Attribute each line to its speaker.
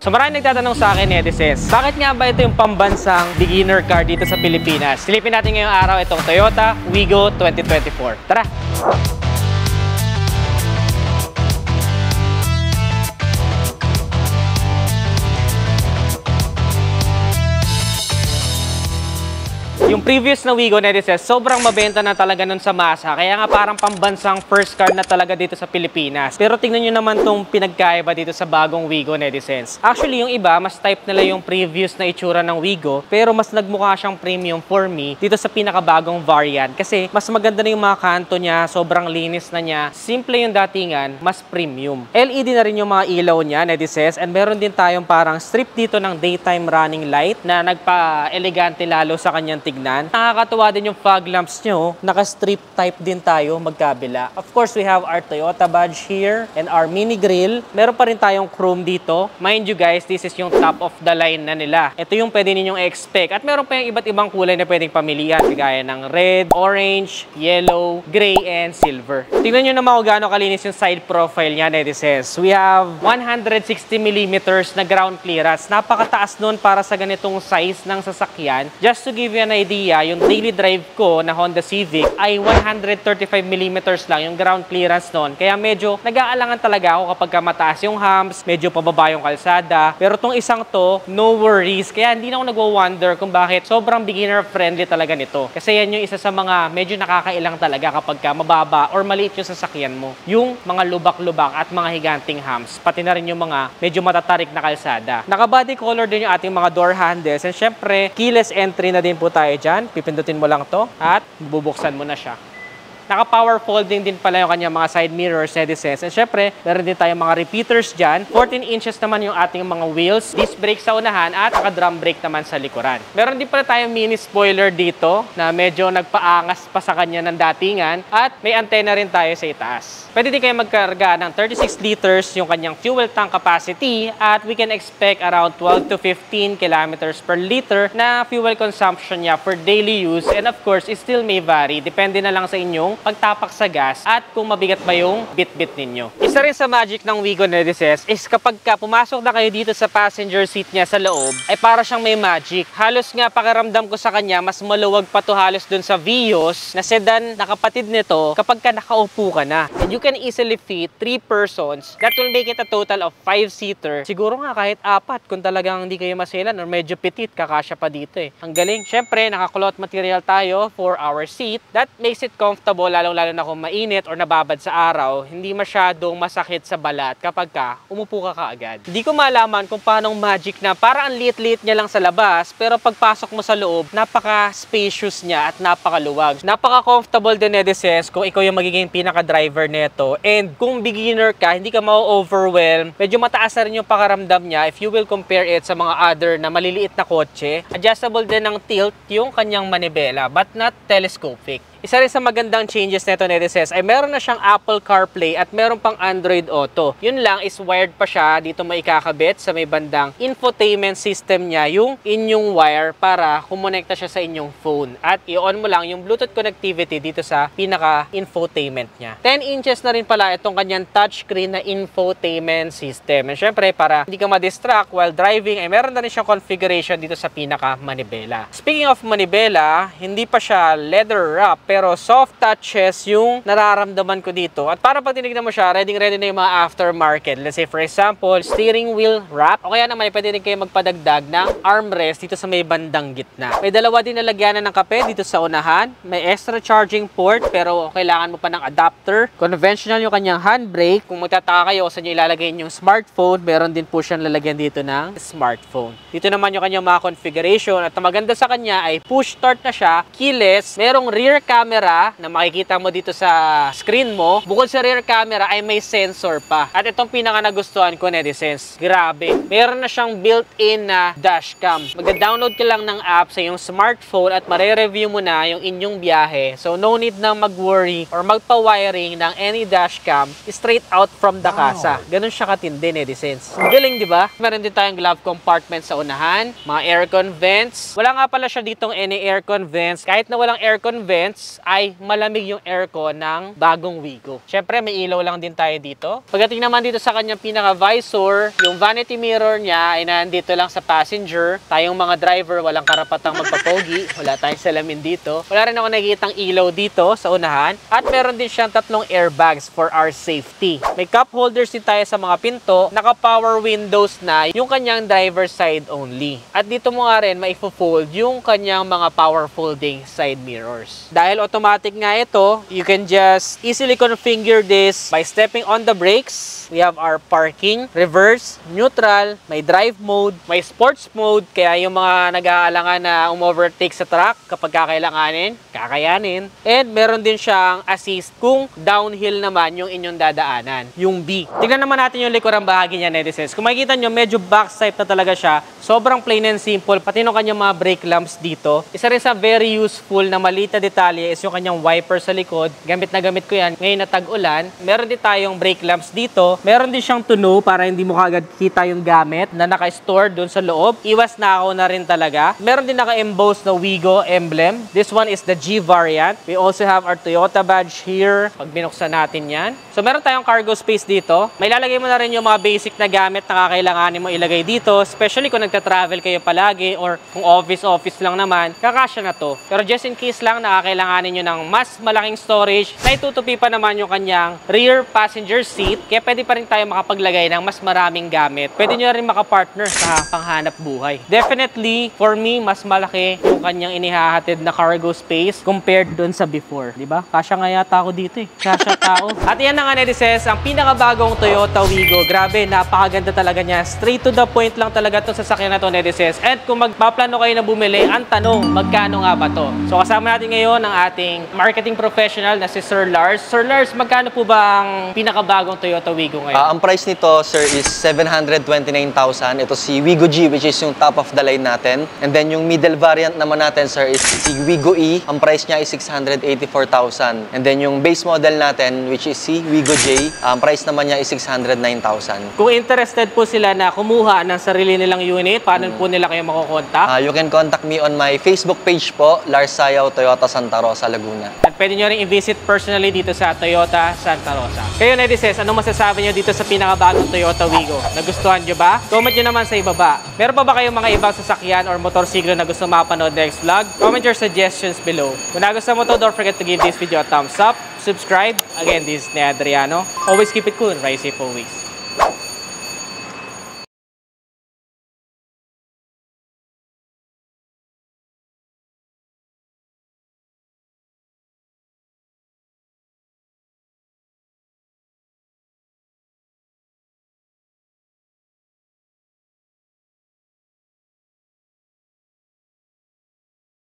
Speaker 1: So maraming nagtatanong sa akin, netizens, bakit nga ba ito yung pambansang beginner car dito sa Pilipinas? Silipin natin ngayong araw itong Toyota Wigo 2024. Tara! Yung previous na Wigo, netizens, sobrang mabenta na talaga nun sa masa. Kaya nga parang pambansang first car na talaga dito sa Pilipinas. Pero tingnan nyo naman tong pinagkaiba dito sa bagong Wigo, netizens. Actually, yung iba, mas type nila yung previous na itsura ng Wigo. Pero mas nagmukha siyang premium for me dito sa pinakabagong variant. Kasi mas maganda na yung mga kanto niya, sobrang linis na niya. Simple yung datingan, mas premium. LED na rin yung mga ilaw niya, netizens. And meron din tayong parang strip dito ng daytime running light na nagpa-elegante lalo sa kanyang tignan. Nakakatuwa din yung fog lamps nyo. Naka-strip type din tayo magkabila. Of course, we have our Toyota badge here and our mini grill. Meron pa rin tayong chrome dito. Mind you guys, this is yung top of the line na nila. Ito yung pwede ninyong expect. At meron pa yung iba't ibang kulay na pwedeng pamilihan. Kagaya ng red, orange, yellow, gray, and silver. Tingnan nyo naman kung gaano kalinis yung side profile niya, netizens. We have 160mm na ground clearance. Napakataas nun para sa ganitong size ng sasakyan. Just to give you an idea, yung daily drive ko na Honda Civic ay 135mm lang yung ground clearance nun. Kaya medyo nag-aalangan talaga ako kapag mataas yung humps, medyo pababa yung kalsada. Pero tong isang to, no worries. Kaya hindi na ako nagwo-wonder kung bakit sobrang beginner friendly talaga nito. Kasi yan yung isa sa mga medyo nakakailang talaga kapag mababa or maliit yung sasakyan mo. Yung mga lubak-lubak at mga higanting humps, pati na rin yung mga medyo matatarik na kalsada. Naka-body color din yung ating mga door handles. And syempre, keyless entry na din po tayo dyan. Pipindutin mo lang to at bubuksan mo na siya. Naka-power folding din pala yung kanyang mga side mirrors, netizens. And syempre, meron din tayong mga repeaters dyan. 14 inches naman yung ating mga wheels. Disc brake sa unahan at naka-drum brake naman sa likuran. Meron din pala tayong mini spoiler dito na medyo nagpaangas pa sa kanya ng datingan. At may antena rin tayo sa itaas. Pwede din kayo magkarga ng 36 liters yung kanyang fuel tank capacity. At we can expect around 12 to 15 kilometers per liter na fuel consumption niya for daily use. And of course, it still may vary. Depende na lang sa inyong pagtapak sa gas at kung mabigat ba yung bit-bit ninyo. Isa rin sa magic ng Wigo, netizens, is kapag pumasok na kayo dito sa passenger seat niya sa loob, ay para siyang may magic. Halos nga pakiramdam ko sa kanya, mas maluwag pa to halos dun sa Vios na sedan na kapatid nito kapag nakaupo ka na. And you can easily fit 3 persons. That will make it a total of 5-seater. Siguro nga kahit 4 kung talagang hindi kayo maselan or medyo petit, kakasya pa dito eh. Ang galing. Syempre, naka-cloth material tayo for our seat. That makes it comfortable lalong-lalo na kung mainit or nababad sa araw, hindi masyadong masakit sa balat kapag umupo ka kaagad. Hindi ko malaman kung paanong magic na parang ang liit-liit niya lang sa labas, pero pagpasok mo sa loob, napaka-spacious niya at napakaluwag. Napaka-comfortable din, netizens, kung ikaw yung magiging pinaka-driver neto. And kung beginner ka, hindi ka ma-overwhelm, medyo mataas na rin yung pakaramdam niya if you will compare it sa mga other na maliliit na kotse. Adjustable din ng tilt yung kanyang manibela, but not telescopic. Isa rin sa magandang changes nito, netizens, ay meron na siyang Apple CarPlay at meron pang Android Auto. Yun lang is wired pa siya. Dito may ikakabit sa may bandang infotainment system niya yung inyong wire para kumonekta siya sa inyong phone. At i-on mo lang yung Bluetooth connectivity dito sa pinaka-infotainment niya. 10 inches na rin pala itong kanyang touchscreen na infotainment system. And syempre, para hindi ka ma-distract while driving, ay meron na rin siyang configuration dito sa pinaka-manibela. Speaking of manibela, hindi pa siya leather wrap, pero soft touches yung nararamdaman ko dito. At para pag tinignan mo siya, ready na yung mga aftermarket. Let's say for example, steering wheel wrap. O kaya naman, pwede rin kayo magpadagdag ng armrest dito sa may bandang gitna. May dalawa din na lagyanan ng kape dito sa unahan. May extra charging port, pero kailangan mo pa ng adapter. Conventional yung kanyang handbrake. Kung magtataka kayo sa inyo ilalagay yung smartphone, meron din po siyang lalagyan dito ng smartphone. Dito naman yung kanyang mga configuration. At ang maganda sa kanya ay push start na siya, keyless, merong rear camera na makikita mo dito sa screen mo. Bukod sa rear camera ay may sensor pa. At itong pinaka nagustuhan ko, netizens, grabe. Meron na siyang built-in na dashcam. Magda-download ka lang ng app sa iyong smartphone at mare-review mo na yung inyong biyahe. So no need na mag-worry or magpa-wiring ng any dashcam straight out from the casa. Ganun siya katindi, netizens. Galing, di ba? Meron din tayong glove compartment sa unahan, mga aircon vents. Wala nga pala siya ditong any aircon vents. Kahit na walang aircon vents, is ay malamig yung aircon ng bagong Wigo. Syempre, may ilaw lang din tayo dito. Pagdating naman dito sa kanyang pinaka-visor, yung vanity mirror niya ay nandito lang sa passenger. Tayong mga driver, walang karapatang magpapogi. Wala tayong salamin dito. Wala rin ako nakikitang ilaw dito sa unahan. At meron din siyang 3 airbags for our safety. May cup holders din tayo sa mga pinto. Naka-power windows na yung kanyang driver side only. At dito mo nga rin maifo-fold yung kanyang mga power folding side mirrors. Dahil automatic nga ito, you can just easily configure this by stepping on the brakes. We have our parking, reverse, neutral, may drive mode, may sports mode, kaya yung mga nag-aalangan na umovertake sa truck kapag kakailanganin, kakayanin. And meron din siyang assist kung downhill naman yung inyong dadaanan, yung B. Tignan naman natin yung likurang bahagi niya, netizens. Kung makikita nyo, medyo box type na talaga siya. Sobrang plain and simple, pati yung kanyang mga brake lamps dito. Isa rin sa very useful na maliit na detalye is yung kanyang wiper sa likod. Gamit na gamit ko yan ngayon na tag-ulan. Meron din tayong brake lamps dito. Meron din siyang tuno para hindi mo kagad kita yung gamit na naka-store doon sa loob. Iwas na ako na rin talaga. Meron din naka-emboss na Wigo emblem. This one is the G variant. We also have our Toyota badge here. Pag binuksan natin yan. So meron tayong cargo space dito. May lalagay mo na rin yung mga basic na gamit na kakailanganin mo ilagay dito. Especially kung nagta-travel kayo palagi or kung office lang naman, kakasya na to. Pero just in case lang nakakailanganin nyo ng mas malaking storage, na itutupi pa naman yung kanyang rear passenger seat. Kaya pwede pa rin tayo makapaglagay ng mas maraming gamit. Pwede nyo rin makapartner sa panghanap buhay. Definitely, for me, mas malaki yung kanyang inihahatid na cargo space compared dun sa before. Diba? Kasya nga yata ako dito eh. Kasya tao. At yan na nga, netizens, ang pinakabagong Toyota Wigo. Grabe, napakaganda talaga niya. Straight to the point lang talaga itong sasakyan na to, netizens. And kung magpaplano kayo na bumili, ang tanong, magkano nga ba to? So kasama natin ngayon ang ating marketing professional na si Sir Lars. Sir Lars, magkano po ba ang pinakabagong Toyota Wigo ngayon?
Speaker 2: Ang price nito, sir, is 729,000. Ito si Wigo G, which is yung top of the line natin. And then yung middle variant naman natin, sir, is si Wigo E. Ang price niya is 684,000. And then yung base model natin, which is si Wigo J, ang price naman niya is 609,000.
Speaker 1: Kung interested po sila na kumuha ng sarili nilang unit, paano po nila kayo makukontak?
Speaker 2: You can contact me on my Facebook page po, Lars Sayaw, Toyota Santa Rosa, Laguna.
Speaker 1: At pwede nyo rin i-visit personally dito sa Toyota Santa Rosa. Kayo, netizens, anong masasabi nyo dito sa pinakabagong Toyota Wigo? Nagustuhan nyo ba? Comment nyo naman sa ibaba. Meron pa ba kayong mga ibang sasakyan or motorsiklo na gusto mapanood next vlog? Comment your suggestions below. Kung nagustuhan mo to, don't forget to give this video a thumbs up. Subscribe. Again, this is Adriano. Always keep it cool and ride safe always.